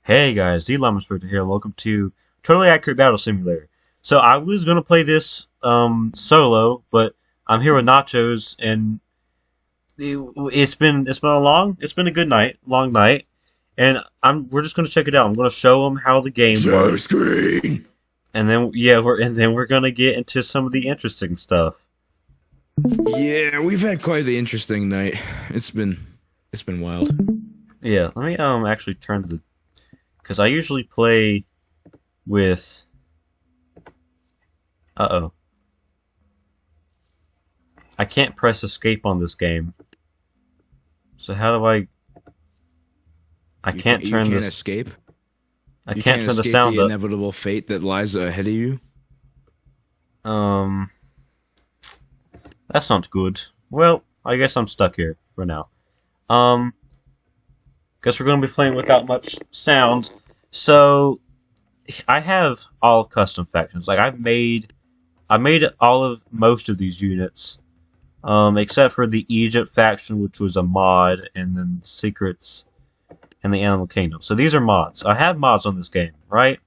Hey guys, the Llama Spectre here. Welcome to Totally Accurate Battle Simulator. So I was gonna play this solo, but I'm here with Nachos, and it's been a good night, long night, and we're just gonna check it out. I'm gonna show them how the game Share works, screen. and then we're gonna get into some of the interesting stuff. Yeah, we've had quite the interesting night. It's been wild. Yeah, let me actually turn to the because I usually play with uh-oh. I can't press escape on this game. So how do I can't You turn can't this escape. I You can't can't turn the escape sound the up. inevitable fate that lies ahead of you. Um that's not good. Well, I guess I'm stuck here for now. Um guess we're gonna be playing without much sound. So I have all custom factions. Like I made all of most of these units. Except for the Egypt faction, which was a mod, and then the Secrets and the Animal Kingdom. So these are mods. I have mods on this game, right?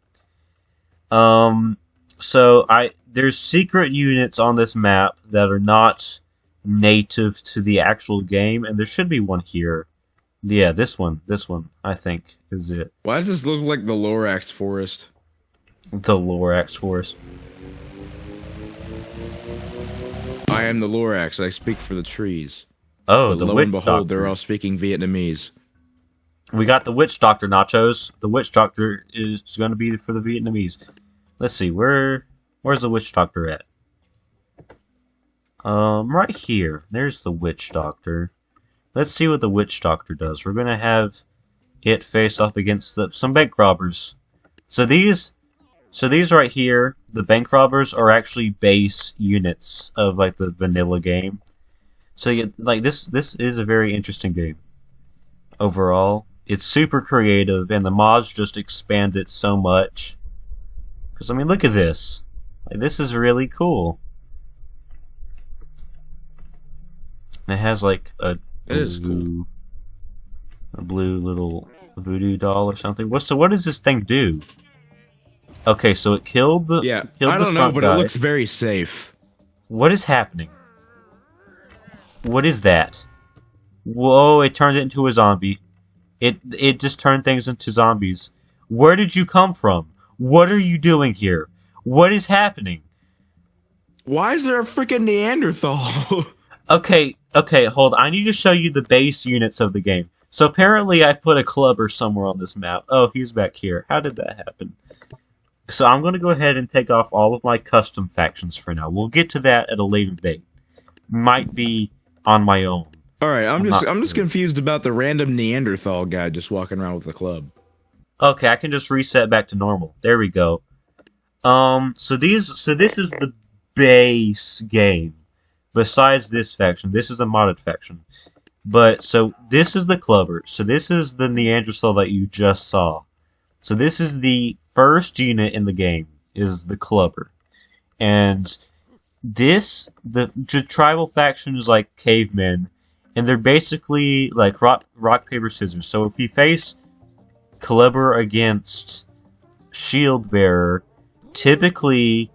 Um, so there's secret units on this map that are not native to the actual game, and there should be one here. Yeah, this one, I think, is it. Why does this look like the Lorax forest? The Lorax Force. I am the Lorax. I speak for the trees. Oh, But the lo Witch and behold, Doctor. they're all speaking Vietnamese. We got the Witch Doctor, Nachos. The Witch Doctor is going to be for the Vietnamese. Let's see, where's the Witch Doctor at? Right here. There's the Witch Doctor. Let's see what the Witch Doctor does. We're gonna have it face off against some bank robbers. So these right here, the bank robbers are actually base units of like the vanilla game. So like this is a very interesting game overall. It's super creative, and the mods just expand it so much. Because I mean, look at this. Like, this is really cool. And it has like It is cool. a blue little voodoo doll or something. What does this thing do? Okay, so it Yeah, killed I the don't know, front but guy. it looks very safe. What is happening? What is that? Whoa! It turned it into a zombie. It just turned things into zombies. Where did you come from? What are you doing here? What is happening? Why is there a freaking Neanderthal? Okay, hold on. I need to show you the base units of the game. So apparently I put a clubber somewhere on this map. Oh, he's back here. How did that happen? So I'm going to go ahead and take off all of my custom factions for now. We'll get to that at a later date. Might be on my own. All right, I'm not just sure. confused about the random Neanderthal guy just walking around with the club. Okay, I can just reset back to normal. There we go. So this is the base game. Besides this faction, this is a modded faction. But so this is the clubber. So this is the Neanderthal that you just saw. So this is the first unit in the game is the clubber. And the tribal faction is like cavemen, and they're basically like rock paper scissors. So if you face clubber against shield bearer, typically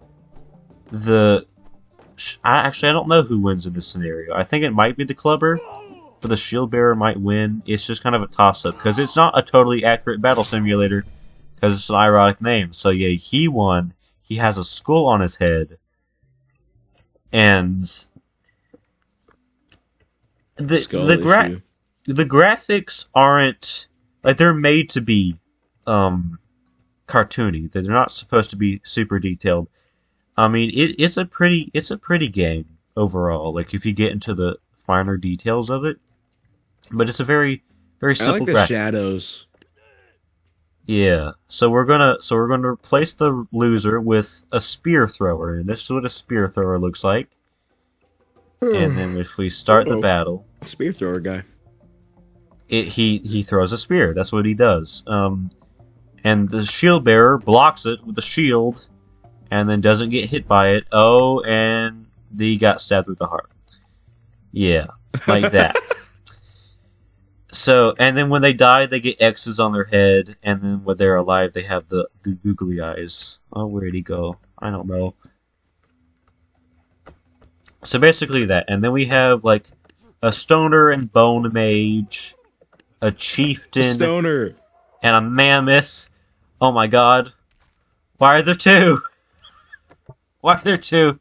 I don't know who wins in this scenario. I think it might be the clubber, but the shield bearer might win. It's just kind of a toss up because it's not a totally accurate battle simulator because it's an ironic name. So yeah, he won. He has a skull on his head, and Skull issue. the graphics aren't like they're made to be cartoony. They're not supposed to be super detailed. I mean, it's a pretty game overall. Like if you get into the finer details of it, but it's a very I like simple the graphic. shadows. Yeah. So we're gonna replace the loser with a spear thrower, and this is what a spear thrower looks like. And then if we start the Uh-oh. battle, Spear thrower guy. he throws a spear. That's what he does. And the shield bearer blocks it with a shield, and then doesn't get hit by it. Oh, and he got stabbed through the heart. Yeah, like that. So, and then when they die, they get X's on their head, and then when they're alive, they have the googly eyes. Oh, where'd he go? I don't know. So basically that, and then we have like a stoner and bone mage, a chieftain, Stoner. and a mammoth. Oh my god. Why are there two? Why are there two?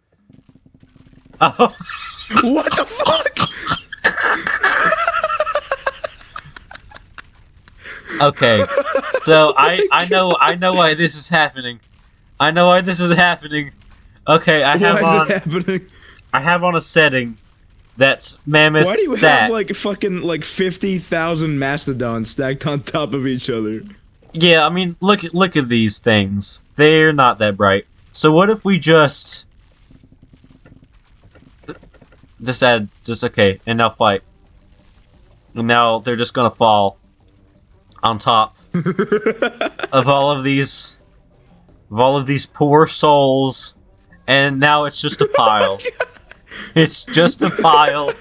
Oh. What the fuck? Okay. So I know why this is happening. I know why this is happening. Okay, I Why is it happening? have on a setting that's mammoth Why do you stat. have like fucking like 50,000 mastodons stacked on top of each other? Yeah, I mean, look at these things. They're not that bright. So what if we just add okay, and now fight. And now they're just gonna fall on top of all of these poor souls, and now it's just a pile. It's just a pile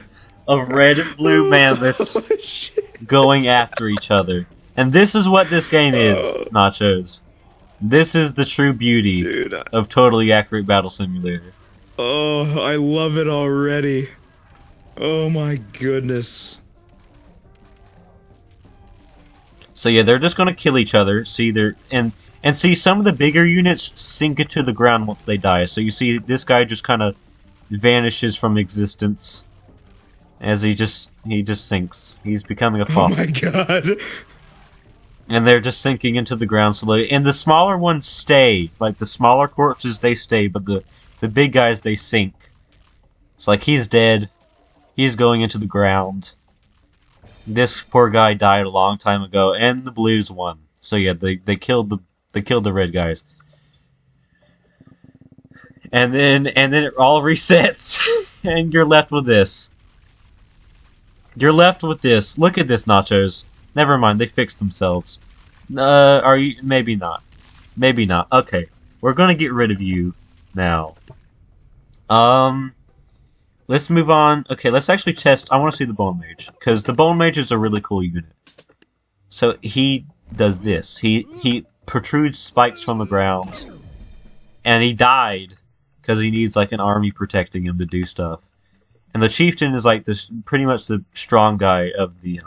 of red and blue mammoths going after each other. And this is what this game is, Nachos. This is the true beauty Dude. of Totally Accurate Battle Simulator. Oh, I love it already. Oh my goodness. So yeah, they're just gonna kill each other. See, and see some of the bigger units sink into the ground once they die. So you see this guy just kind of vanishes from existence as he just sinks. He's becoming a Oh fall. my god. And they're just sinking into the ground slowly. And the smaller ones stay. Like, the smaller corpses, they stay, but the big guys, they sink. It's like, he's dead. He's going into the ground. This poor guy died a long time ago, and the blues won. So yeah, they killed the red guys. And then it all resets, and you're left with this. You're left with this. Look at this, Nachos. Never mind, they fixed themselves. Are you? Maybe not. Maybe not. Okay, we're gonna get rid of you now. Let's move on. Okay, let's actually test. I want to see the Bone Mage, because the Bone Mage is a really cool unit. So he does this. He protrudes spikes from the ground, and he died because he needs like an army protecting him to do stuff. And the Chieftain is like this, pretty much the strong guy of the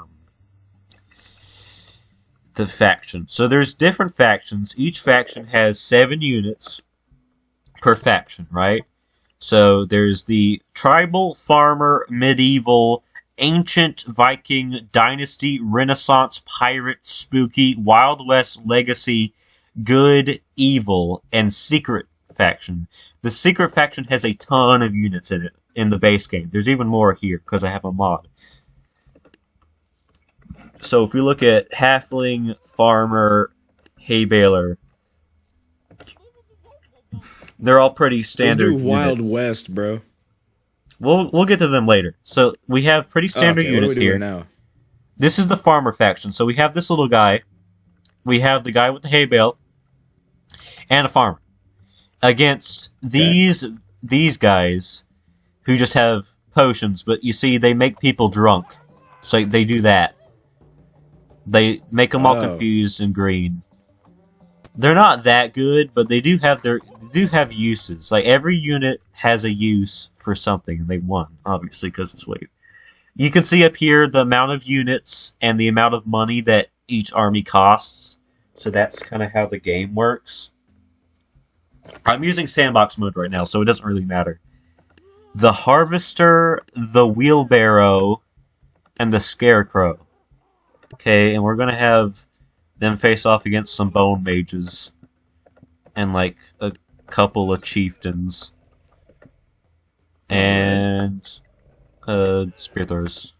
faction. So there's different factions. Each faction has 7 units per faction, right? So there's the Tribal, Farmer, Medieval, Ancient, Viking, Dynasty, Renaissance, Pirate, Spooky, Wild West, Legacy, Good, Evil, and Secret faction. The Secret faction has a ton of units in it in the base game. There's even more here because I have a mod. So if we look at Halfling, Farmer, Hay Baler, they're all pretty standard. Let's do Wild West, bro. We'll get to them later. So we have pretty standard Okay, units what are we here. doing now? This is the Farmer faction. So we have this little guy. We have the guy with the hay bale and a farmer against these guys who just have potions. But you see, they make people drunk, so they do that. They make them all confused and green. They're not that good, but they do have uses. Like, every unit has a use for something, and they won, obviously, because it's wave. You can see up here the amount of units and the amount of money that each army costs. So that's kind of how the game works. I'm using sandbox mode right now, so it doesn't really matter. The Harvester, the Wheelbarrow, and the Scarecrow. Okay, and we're gonna have them face off against some Bone Mages and like a couple of Chieftains and Spear Throwers.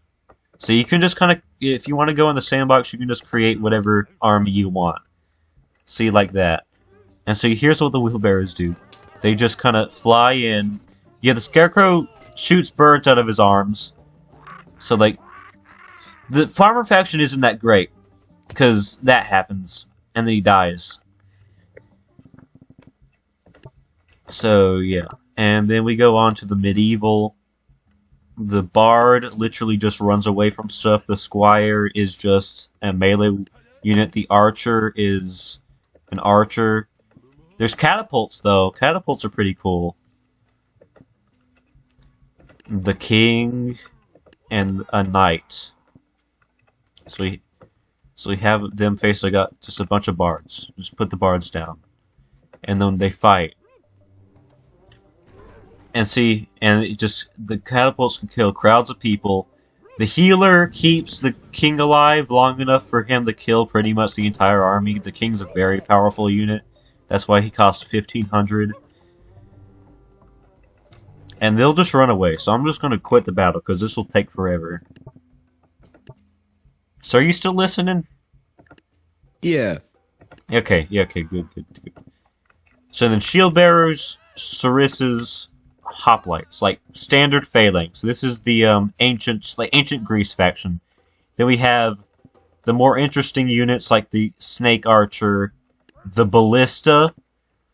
So you can just kind of, if you want to go in the sandbox, you can just create whatever army you want. See, like that. And so here's what the Wheelbarrows do. They just kind of fly in. Yeah, the Scarecrow shoots birds out of his arms. So like, the Farmer faction isn't that great, because that happens, and then he dies. So, yeah. And then we go on to the Medieval. The bard literally just runs away from stuff. The squire is just a melee unit. The archer is an archer. There's catapults, though. Catapults are pretty cool. The king and a knight. So we have them face. I got just a bunch of bards. Just put the bards down, and then they fight. And see, and the catapults can kill crowds of people. The healer keeps the king alive long enough for him to kill pretty much the entire army. The king's a very powerful unit. That's why he costs 1,500. And they'll just run away, so I'm just going to quit the battle, because this will take forever. So are you still listening? Yeah. Okay, good. So then shield bearers, Sarisses, hoplites, like standard phalanx. This is the ancient Greece faction. Then we have the more interesting units like the snake archer, the ballista.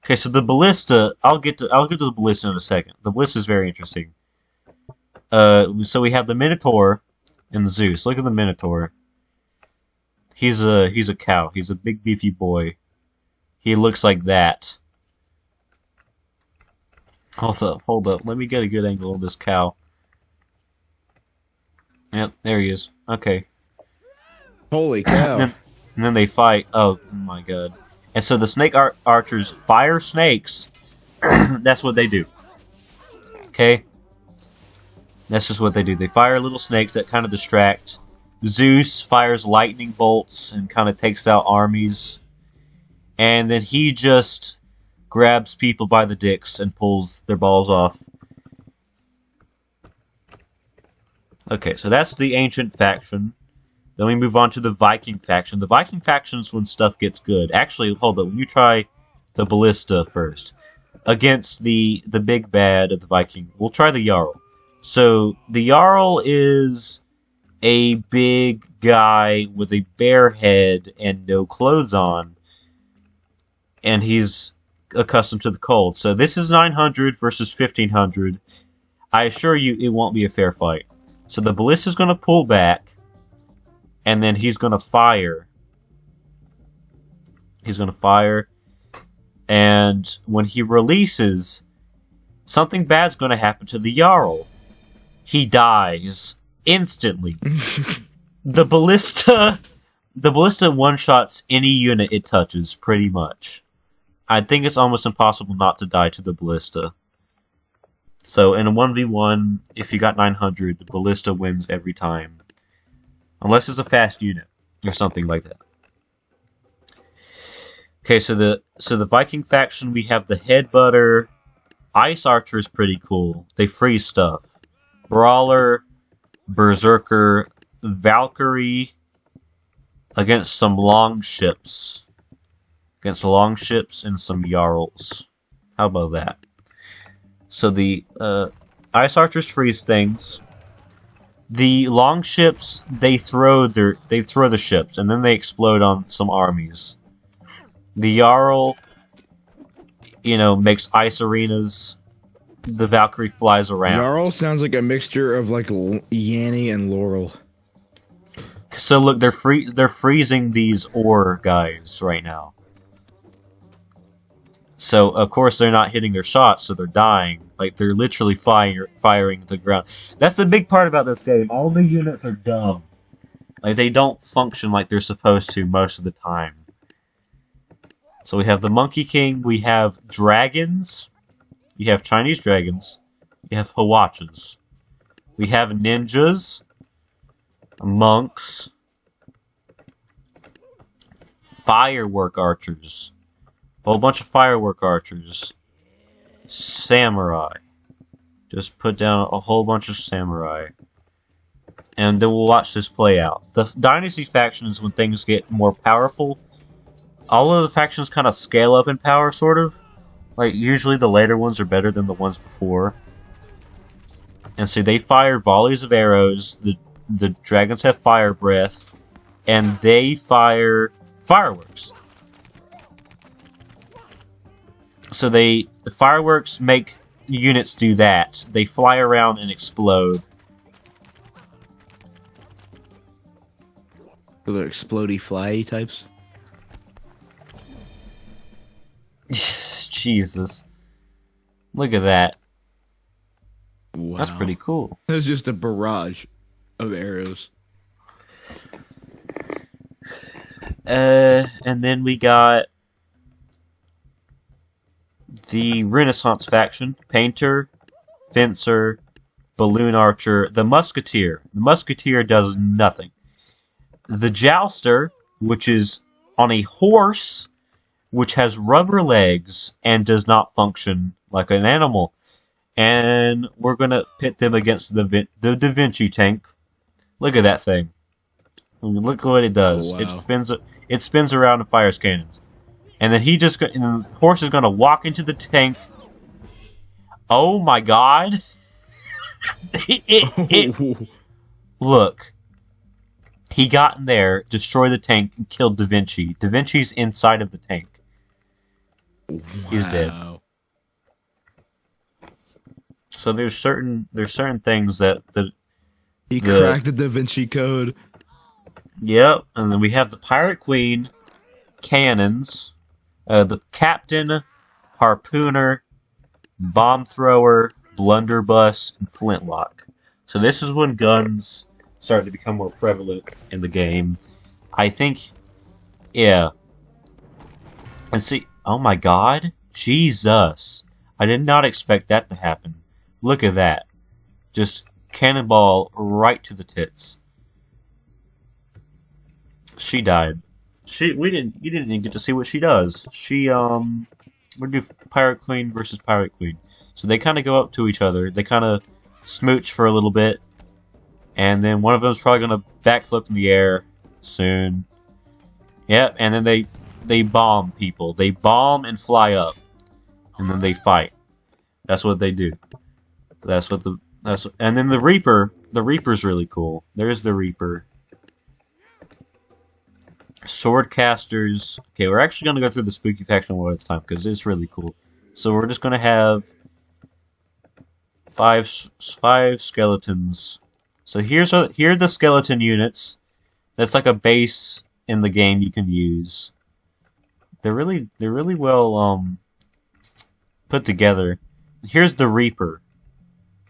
Okay, so the ballista, I'll get to the ballista in a second. The ballista is very interesting. So we have the Minotaur and the Zeus. Look at the Minotaur. He's a cow. He's a big beefy boy. He looks like that. Hold up. Let me get a good angle of this cow. Yep, there he is. Okay. Holy cow. And then they fight. Oh my god. And so the snake archers fire snakes. That's what they do. Okay? That's just what they do. They fire little snakes that kind of distract. Zeus fires lightning bolts and kind of takes out armies. And then he just grabs people by the dicks and pulls their balls off. Okay, so that's the ancient faction. Then we move on to the Viking faction. The Viking faction is when stuff gets good. Actually, hold on. When you try the ballista first against the big bad of the Viking, we'll try the Jarl. So the Jarl is a big guy with a bear head and no clothes on, and he's accustomed to the cold. So this is 900 versus 1500. I assure you it won't be a fair fight. So the ballista is going to pull back, and then he's going to fire. He's going to fire, and when he releases, something bad's going to happen to the Jarl. He dies instantly. The ballista one-shots any unit it touches, pretty much. I think it's almost impossible not to die to the ballista. So in a 1v1, if you got 900, the ballista wins every time. Unless it's a fast unit, or something like that. Okay, so the Viking faction, we have the Headbutter. Ice Archer is pretty cool. They freeze stuff. Brawler, Berserker, Valkyrie, against some longships. Against longships and some Jarls. How about that? So the Ice Archers freeze things. The longships, they throw the ships, and then they explode on some armies. The Jarl, makes ice arenas. The Valkyrie flies around. Jarl sounds like a mixture of like Yanni and Laurel. So look, they're freezing these ore guys right now. So of course they're not hitting their shots, so they're dying. Like they're literally firing the ground. That's the big part about this game. All the units are dumb. Like they don't function like they're supposed to most of the time. So we have the Monkey King. We have dragons. You have Chinese dragons. You have Hawachas. We have ninjas. Monks. Firework archers. A whole bunch of firework archers. Samurai. Just put down a whole bunch of samurai. And then we'll watch this play out. The Dynasty faction is when things get more powerful. All of the factions kind of scale up in power, sort of. Like, usually the later ones are better than the ones before. And so they fire volleys of arrows. The dragons have fire breath. And they fire fireworks. So the fireworks make units do that. They fly around and explode. The explodey flyy types. Jesus. Look at that. Wow. That's pretty cool. That's just a barrage of arrows. And then we got the Renaissance faction. Painter, Fencer, Balloon Archer, the Musketeer. The Musketeer does nothing. The Jouster, which is on a horse, which has rubber legs and does not function like an animal. And we're going to pit them against the Da Vinci tank. Look at that thing. Look what it does. Oh, wow. It spins around and fires cannons. And then and the horse is going to walk into the tank. Oh my god. Look. He got in there, destroyed the tank, and killed Da Vinci. Da Vinci's inside of the tank. Wow. He's dead. So there's certain things that He cracked the Da Vinci Code. Yep, and then we have the Pirate Queen, cannons, the Captain, Harpooner, Bomb Thrower, Blunderbuss, and Flintlock. So this is when guns started to become more prevalent in the game. I think, yeah. And see, oh my god, Jesus. I did not expect that to happen. Look at that. Just cannonball right to the tits. She died. You didn't even get to see what she does. We're gonna do Pirate Queen versus Pirate Queen. So they kind of go up to each other. They kind of smooch for a little bit. And then one of them's probably gonna backflip in the air soon. Yep, and then they bomb people. They bomb and fly up. And then they fight. That's what they do. And then the Reaper's really cool. There's the Reaper. Swordcasters. Okay, we're actually going to go through the spooky faction one at a time because it's really cool. So we're just going to have five skeletons. So here are the skeleton units. That's like a base in the game you can use. They're really well put together. Here's the Reaper.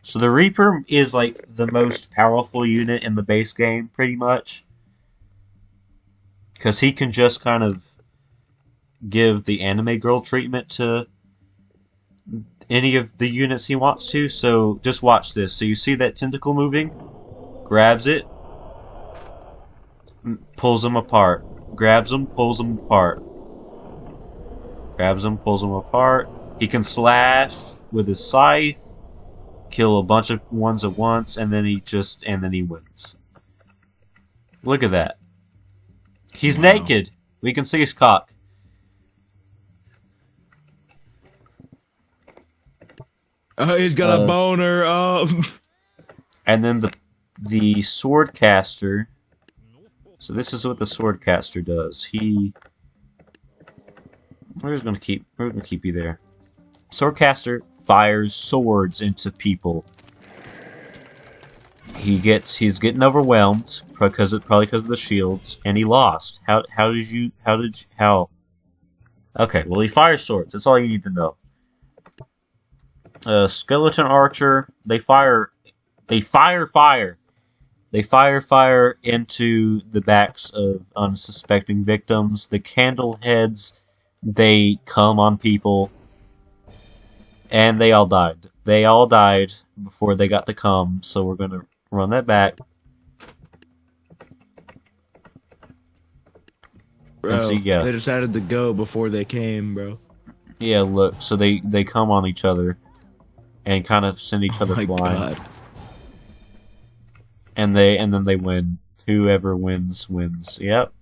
So the Reaper is like the most powerful unit in the base game, pretty much. Because he can just kind of give the anime girl treatment to any of the units he wants to. So just watch this. So you see that tentacle moving? Grabs it. Pulls them apart. Grabs them, pulls them apart. Grabs them, pulls them apart. He can slash with his scythe. Kill a bunch of ones at once. And then he wins. Look at that. He's naked. We can see his cock. Oh, he's got a boner. Oh. And then the swordcaster. So this is what the swordcaster does. We're gonna keep you there. Swordcaster fires swords into people. He's getting overwhelmed probably because of the shields, and he lost. How? Okay, well he fires swords. That's all you need to know. Skeleton archer. They fire fire. They fire into the backs of unsuspecting victims. The candle heads. They come on people, and they all died. They all died before they got to come. So we're gonna run that back. Bro, see, yeah. They decided to go before they came, bro. Yeah, look. So they come on each other, and kind of send each other flying. God. And then they win. Whoever wins. Yep.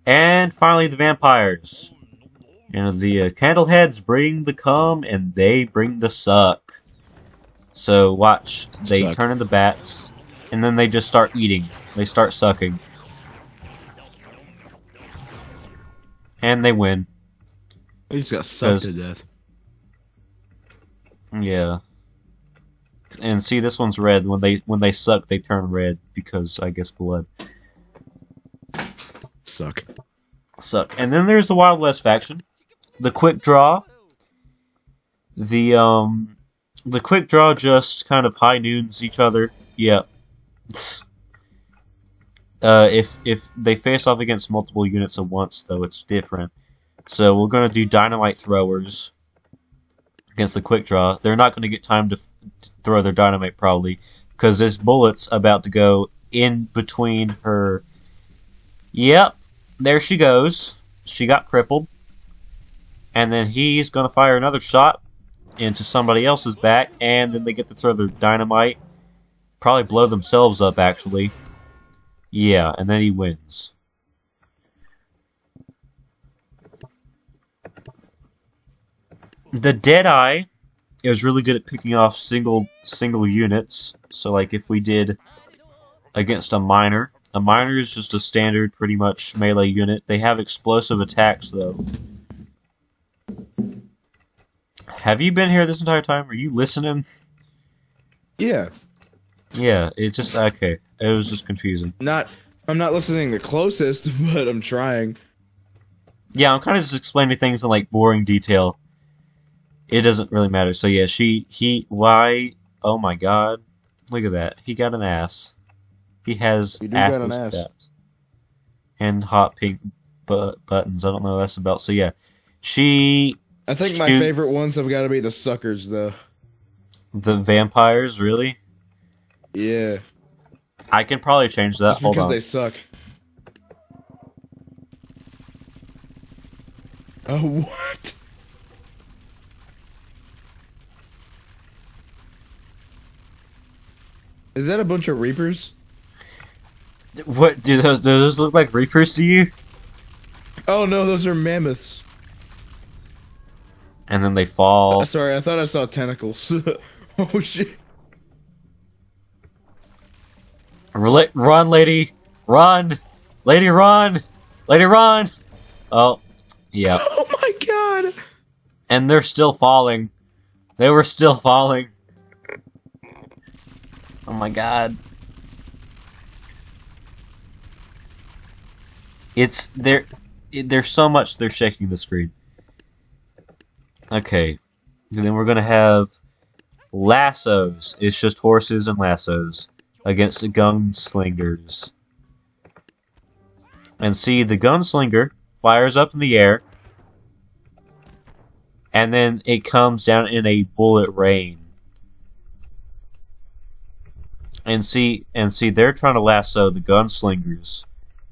And finally, the vampires. And the candleheads bring the cum, and they bring the suck. So watch. They Suck. turn into bats, and then they just start eating. They start sucking. And they win. He just got sucked to death. Yeah. And see, this one's red. When they suck, they turn red because I guess blood. Suck. Suck. And then there's the Wild West faction, the Quick Draw. The Quick Draw just kind of high noons each other. Yeah. If they face off against multiple units at once, though, it's different. So we're gonna do dynamite throwers against the Quick Draw. They're not gonna get time to throw their dynamite probably because this bullet's about to go in between her. Yep, there she goes. She got crippled, and then he's gonna fire another shot into somebody else's back, and then they get to throw their dynamite. Probably blow themselves up, actually. Yeah, and then he wins. The Deadeye is really good at picking off single units. So, like, if we did against a miner is just a standard, pretty much melee unit. They have explosive attacks, though. Have you been here this entire time? Are you listening? Yeah. Yeah, it just okay. It was just confusing. I'm not listening the closest, but I'm trying. Yeah, I'm kind of just explaining things in like boring detail. It doesn't really matter. So yeah, why? Oh my God, look at that. He got an ass. He has You do got an assless ass. chaps. And hot pink buttons. I don't know what that's about. So yeah, I think my shoot- favorite ones have got to be the suckers, though. the vampires, really? Yeah. I can probably change that. Just Hold because on. they suck. Oh, what? Is that a bunch of Reapers? What do those look like reapers to you? Oh no, those are mammoths. And then they fall. Sorry, I thought I saw tentacles. Oh shit. Run, lady! Run! Lady, run! Lady, run! Oh, yeah. Oh my God. And they're still falling. They were still falling. Oh my God. There's so much they're shaking the screen. Okay. And then we're gonna have lassos. It's just horses and lassos against the gunslingers. And see, the gunslinger fires up in the air, and then it comes down in a bullet rain. And see, they're trying to lasso the gunslingers,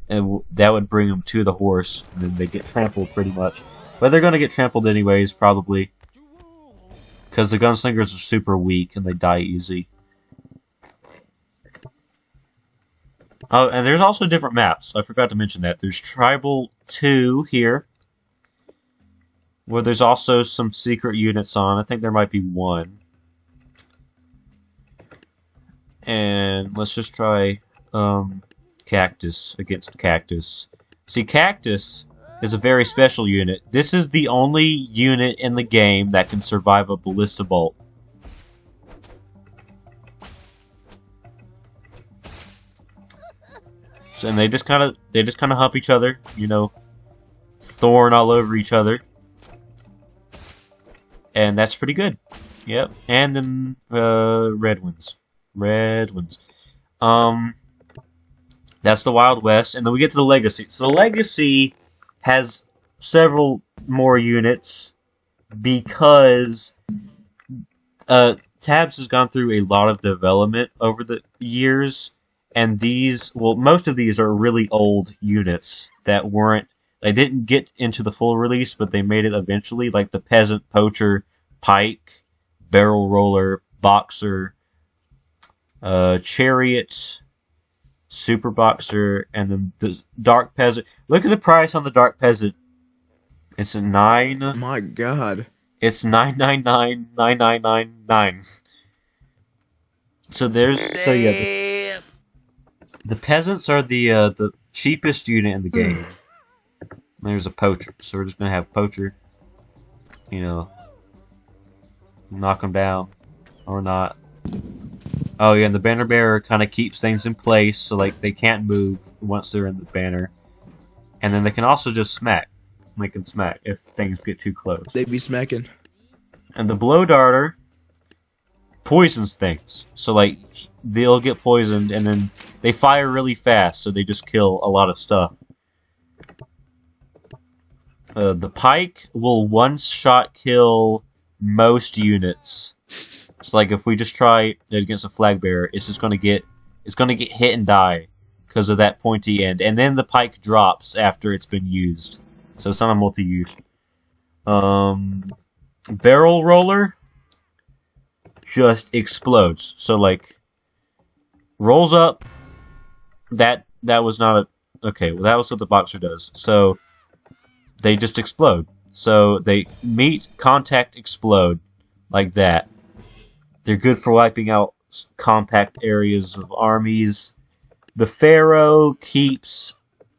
and that would bring them to the horse, and then they get trampled pretty much. But they're gonna get trampled anyways, probably, because the gunslingers are super weak and they die easy. Oh, and there's also different maps. I forgot to mention that. There's Tribal 2 here, where there's also some secret units on. I think there might be one. And let's just try Cactus against Cactus. See, Cactus is a very special unit. This is the only unit in the game that can survive a ballista bolt. So, and they just kind of hump each other, you know, thorn all over each other, and that's pretty good. Yep. And then red ones. That's the Wild West, and then we get to the Legacy. So the Legacy has several more units because Tabs has gone through a lot of development over the years. And most of these are really old units that they didn't get into the full release, but they made it eventually, like the Peasant, Poacher, Pike, Barrel Roller, Boxer, Chariot, Super Boxer, and then the Dark Peasant. Look at the price on the Dark Peasant. It's a 9. My God. It's 999,999. So yeah. The peasants are the cheapest unit in the game. There's a poacher, so we're just gonna have poacher. You know, knock him down or not. Oh yeah, and the banner bearer kind of keeps things in place, so like they can't move once they're in the banner, and then they can also just smack. They can smack if things get too close. They be smacking. And the blow darter poisons things, so like they'll get poisoned, and then they fire really fast, so they just kill a lot of stuff. The pike will one-shot kill most units. So like if we just try it against a flag bearer, it's gonna get hit and die because of that pointy end, and then the pike drops after it's been used. So it's not a multi-use. Barrel roller just explodes. So like rolls up. That was not a okay. Well, that was what the boxer does. So they just explode. So they meet, contact, explode like that. They're good for wiping out compact areas of armies. The Pharaoh keeps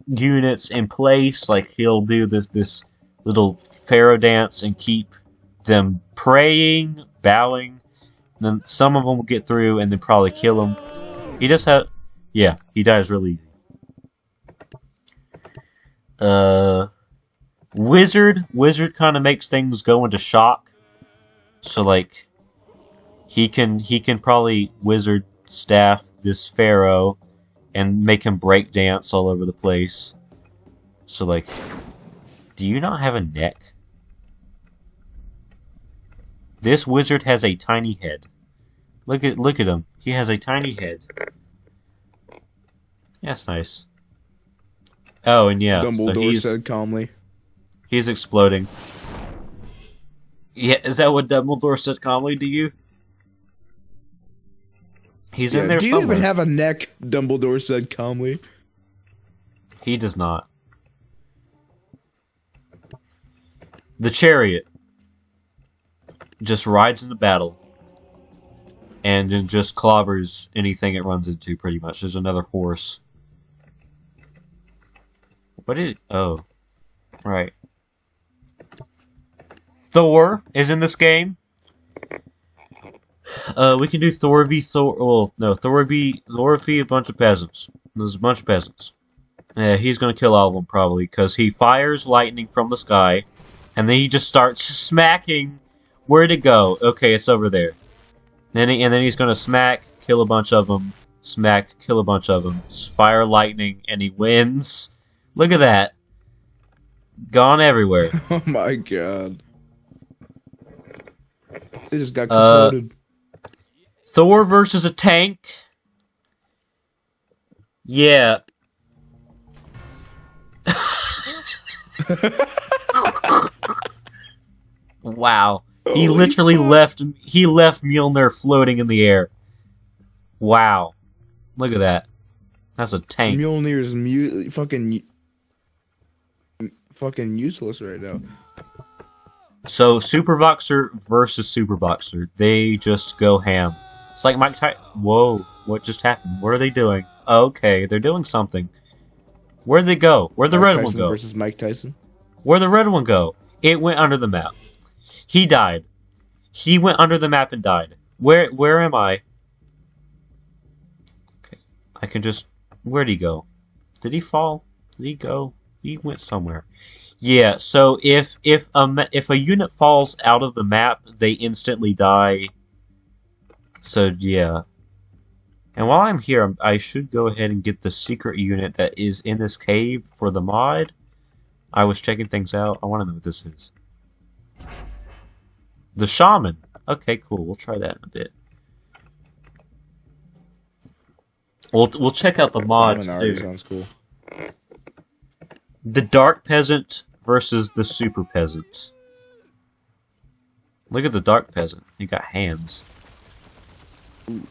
units in place, like he'll do this little Pharaoh dance and keep them praying, bowing. And then some of them will get through and then probably kill him. He just he dies really easy. Wizard kind of makes things go into shock. So like he can probably wizard staff this Pharaoh and make him break dance all over the place. So like, do you not have a neck? This wizard has a tiny head. Look at him. He has a tiny head. That's nice. Oh, and yeah, Dumbledore so said calmly. he's exploding. Yeah, is that what Dumbledore said calmly to you? He's in there Do you somewhere. even have a neck? Dumbledore said calmly. He does not. The chariot just rides in the battle and then just clobbers anything it runs into, pretty much. There's another horse. What is... Oh. Right. Thor is in this game. We can do Thor v Thor... Well, no. Thor v a bunch of peasants. There's a bunch of peasants. He's gonna kill all of them, probably, because he fires lightning from the sky, and then he just starts smacking. Where'd it go? Okay, it's over there. And then he's gonna smack, kill a bunch of them, smack, kill a bunch of them, fire lightning, and he wins. Look at that. Gone everywhere. Oh my god. They just got concluded. Thor versus a tank. Yeah. Wow. He literally left Mjolnir floating in the air. Wow. Look at that. That's a tank. Mjolnir's fucking useless right now. So, Super Boxer versus Super Boxer. They just go ham. It's like Mike Tyson. Whoa. What just happened? What are they doing? Okay, they're doing something. Where'd they go? Where'd the red one go? Versus Mike Tyson. Where'd the red one go? It went under the map. He died. He went under the map and died. Where am I? Okay. I can just... Where'd he go? Did he fall? Did he go? He went somewhere. Yeah, so if a unit falls out of the map, they instantly die. So, yeah. And while I'm here, I should go ahead and get the secret unit that is in this cave for the mod. I was checking things out. I want to know what this is. The Shaman. Okay, cool. We'll try that in a bit. We'll check out the mods too. Sounds cool. The Dark Peasant versus the Super Peasant. Look at the Dark Peasant. He got hands. Ooh.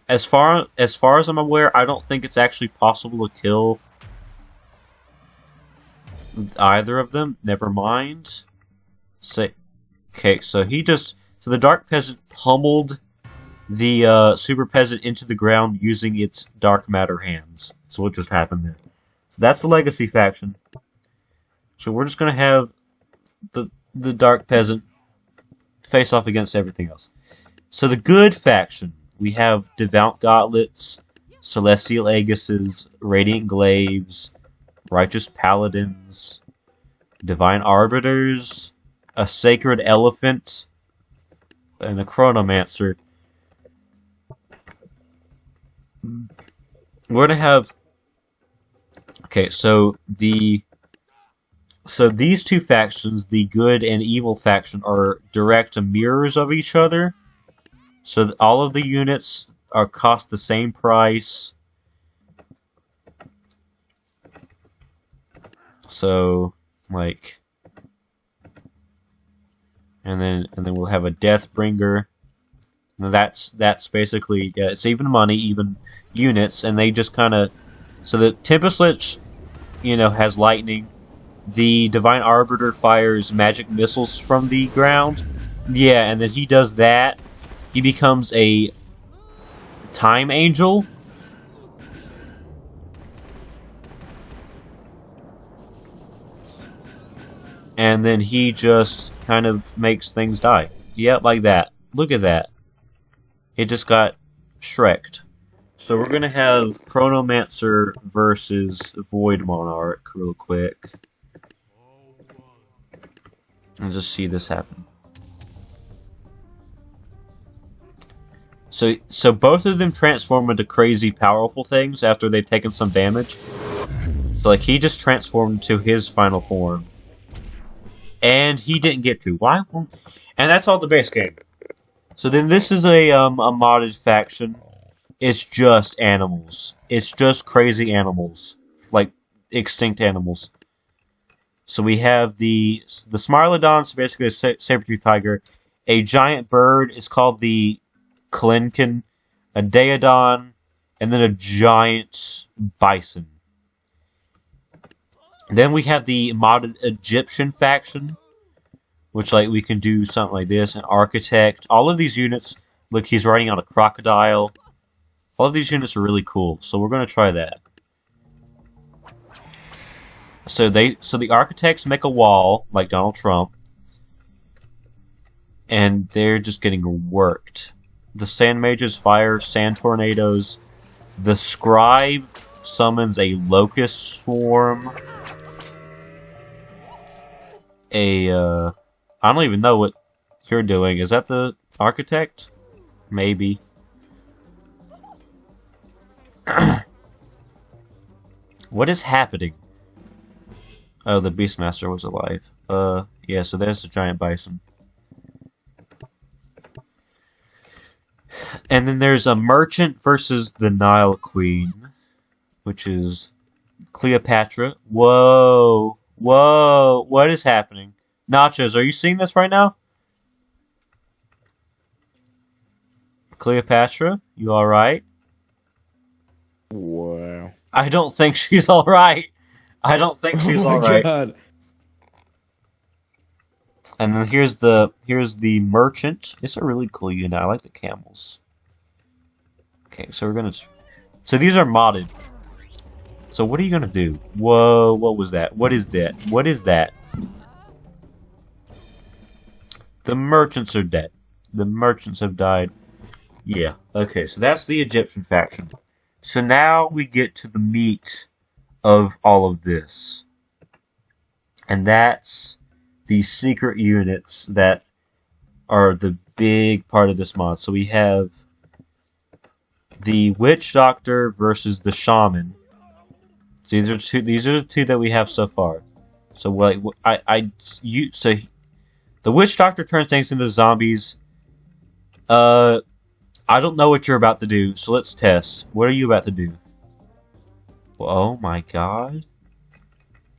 As far as I'm aware, I don't think it's actually possible to kill either of them. Never mind. Okay, so the Dark Peasant pummeled the Super Peasant into the ground using its dark matter hands. So what just happened there? So that's the Legacy faction. So we're just gonna have the Dark Peasant face off against everything else. So the good faction, we have Devout Gauntlets, Celestial Aegises, Radiant Glaives, Righteous Paladins, Divine Arbiters, a Sacred Elephant, and a Chronomancer. We're gonna have... Okay, so these two factions, the good and evil faction, are direct mirrors of each other. So all of the units are cost the same price. So like, and then we'll have a Deathbringer. That's basically, yeah, it's even money, even units, and they just kind of... So the Tempest Lich, has lightning. The Divine Arbiter fires magic missiles from the ground. Yeah, and then he does that. He becomes a Time Angel. And then he just kind of makes things die. Yep, like that. Look at that. It just got Shrek'd. So we're gonna have Chronomancer versus Void Monarch real quick. And just see this happen. So both of them transform into crazy powerful things after they've taken some damage. So like he just transformed to his final form. And he didn't get to. Why? And that's all the base game. So then this is a modded faction. It's just animals. It's just crazy animals. Like extinct animals. So we have the Smilodon, so basically a saber-toothed tiger. A giant bird is called the Klinken. A Daedon. And then a giant bison. Then we have the modded Egyptian faction, which like we can do something like this. An architect. All of these units, look, he's riding on a crocodile. All of these units are really cool, so we're going to try that. So the architects make a wall like Donald Trump, and they're just getting worked. The sand mages fire sand tornadoes. The scribe summons a locust swarm. I don't even know what you're doing. Is that the architect? Maybe. What is happening? Oh, the Beastmaster was alive. Yeah, so there's the giant bison. And then there's a merchant versus the Nile Queen, which is Cleopatra. Whoa. Whoa. What is happening? Nachos, are you seeing this right now? Cleopatra, you alright? Wow. I don't think she's alright. I don't think she's alright. God. And then here's the merchant. It's a really cool unit. I like the camels. Okay, so we're gonna... So these are modded. So what are you gonna do? Whoa, what was that? What is that? What is that? The merchants are dead. The merchants have died. Yeah, okay, so that's the Egyptian faction. So now we get to the meat of all of this. And that's the secret units that are the big part of this mod. So we have the Witch Doctor versus the Shaman. So these are the two that we have so far. So like so the Witch Doctor turns things into zombies. I don't know what you're about to do, so let's test. What are you about to do? Oh my god.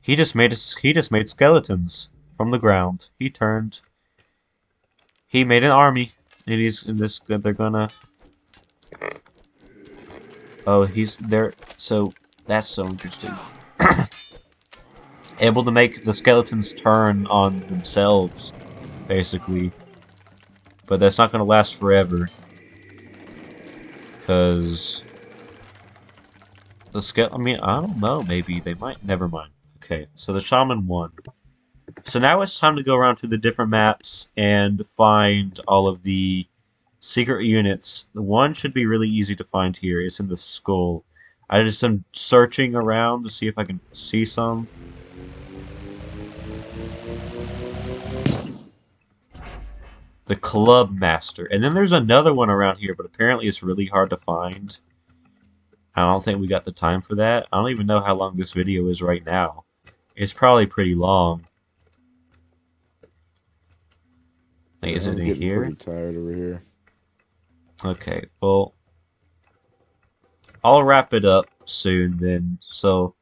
He just made skeletons from the ground. He made an army. And they're gonna... Oh, he's there. So that's so interesting. Able to make the skeletons turn on themselves, basically. But that's not gonna last forever. Because I mean, I don't know, maybe they might. Never mind. Okay, so the shaman won. So now it's time to go around to the different maps and find all of the secret units. The one should be really easy to find here. It's in the skull. I just am searching around to see if I can see some. The Club Master. And then there's another one around here, but apparently it's really hard to find. I don't think we got the time for that. I don't even know how long this video is right now. It's probably pretty long. Like, is it I'm in getting here? pretty tired over here. Okay, well, I'll wrap it up soon then. So,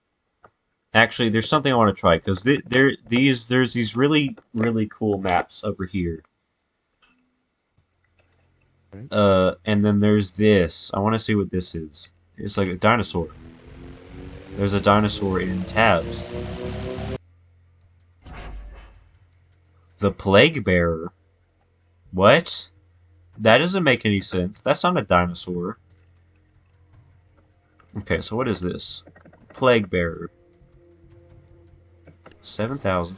actually, there's something I want to try because there's these really cool maps over here. And then there's this. I want to see what this is. It's like a dinosaur. There's a dinosaur in tabs. The Plague Bearer. What? That doesn't make any sense. That's not a dinosaur. Okay, so what is this? Plague Bearer. 7,000.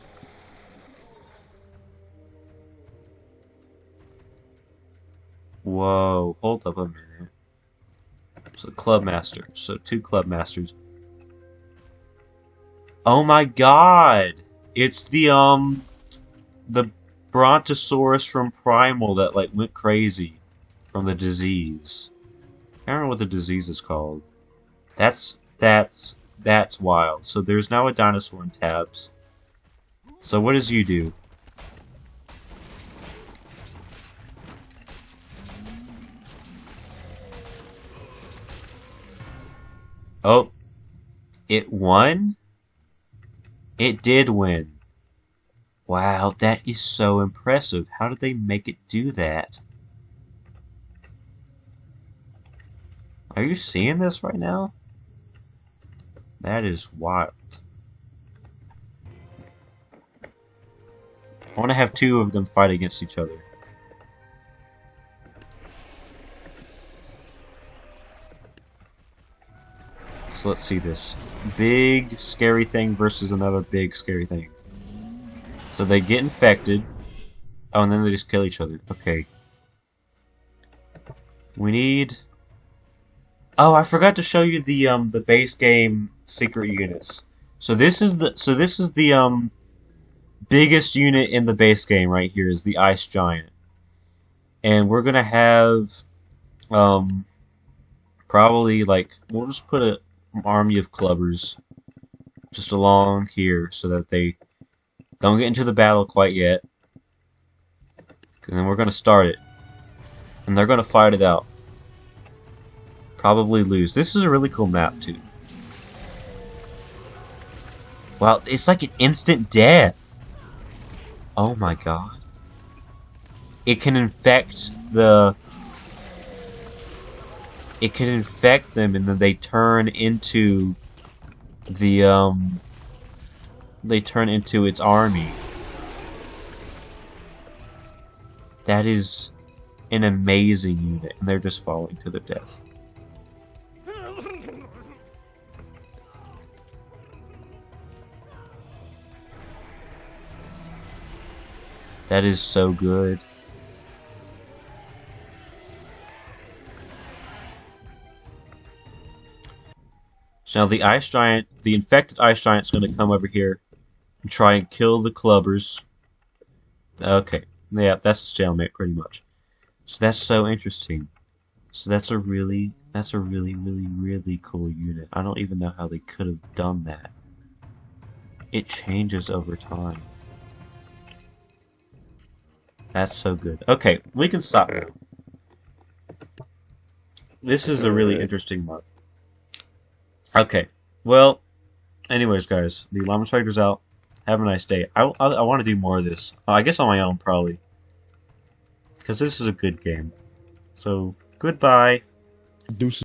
Whoa, hold up a minute. So Club Master. So 2 Club Masters. Oh my god! It's the Brontosaurus from Primal that like went crazy from the disease. I don't remember what the disease is called. That's wild. So there's now a dinosaur in tabs. So what does you do? Oh, it won? It did win. Wow, that is so impressive. How did they make it do that? Are you seeing this right now? That is wild. I want to have 2 of them fight against each other. So let's see this. Big scary thing versus another big scary thing. So they get infected. Oh, and then they just kill each other. Okay. We need... Oh, I forgot to show you the base game secret units. So this is the biggest unit in the base game right here is the Ice Giant. And we're gonna have probably like we'll just put an army of clubbers just along here so that they don't get into the battle quite yet. And then we're gonna start it. And they're gonna fight it out. Probably lose. This is a really cool map too. Wow, it's like an instant death. Oh my god. It can infect the... It can infect them and then they turn into the, they turn into its army. That is an amazing unit, and they're just falling to their death. That is so good. So now the Ice Giant, the infected Ice Giant is going to come over here and try and kill the clubbers. Okay, yeah, that's a stalemate pretty much. So that's so interesting. So that's a really cool unit. I don't even know how they could have done that. It changes over time. That's so good. Okay, we can stop now. This is a really interesting month. Okay, well, anyways, guys, the Llama Strider's out. Have a nice day. I want to do more of this. I guess on my own, probably. Because this is a good game. So, goodbye. Deuces.